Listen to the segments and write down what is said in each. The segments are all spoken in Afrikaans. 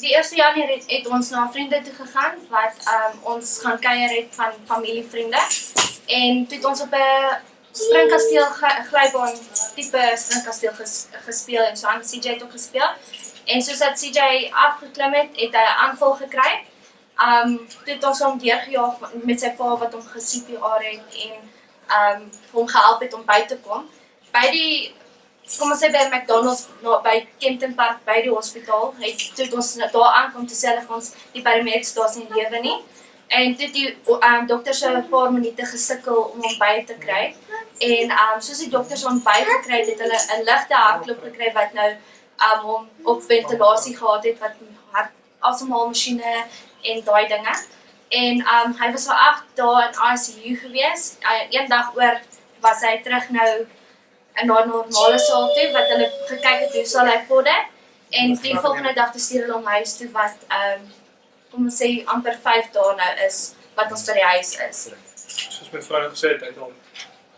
Die 1 Januarie het ons na vriende toe gegaan, wat ons gaan kuier het van familievriende. En toe het ons op 'n springkasteel, glybaan, tipe springkasteel gespeel, en so aan CJ het ook gespeel. En soos dat CJ afgeklim het, het hy 'n aanval gekry. Toe het ons hom deurgejaag met sy pa wat hom ge-CPR het en hom gehelp het om by te kom. By die, kom ons sê by McDonald's, by Kempton Park, by die hospitaal, toe het ons daar aankom, toe sê hulle vir ons, die paramedics daar is nie lewe nie. En toe het die dokter so 'n paar minute gesukkel om hom by te kry. En soos die dokters hom by gekry het, het hulle 'n ligte hartklop gekry wat nou hom op ventilasie gehad het, wat asemhalmasjiene en daai dinge. En hy was vir 8 dae in ICU gewees. Eendag oor was hy terug nou na normale saal toe, wat hulle gekyk het hoe sal hy vorder. En die volgende dag te stuur hulle hom huis toe, wat kom ons sê amper 5 dae nou is, wat ons by die huis is. Soos my vrou gesê het, hy het al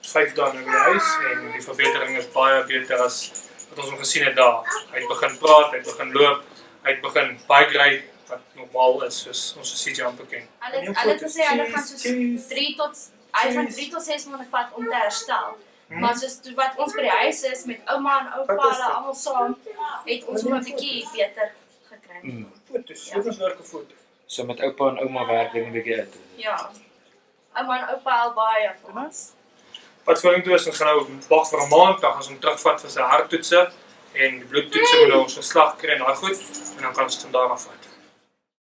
5 dae nou by die huis, en die verbetering is baie beter as wat ons hom gesien het daar. Hy het begin praat, hy het begin loop, hy het begin bike ride, wat normaal is, soos ons CJ amper ken. Hulle het gesê, hulle gaan soos 3 tot 6 maande vat om te herstel. Maar soos wat ons by die huis is, met ouma en oupa, hulle almal saam, het ons hom 'n bietjie beter gekry. Foto's, dit is werk 'n foto. So met oupa en ouma werk jy 'n bietjie uit. Ja. Ouma en oupa al baie vir ons. Wat vorentoe is, ons gaan nou wag vir 'n maand, dan gaan ons hom terugvat vir sy harttoetse, en die bloedtoetse moet ons geslag kry en daai goed, en dan kan ons van daar af vat.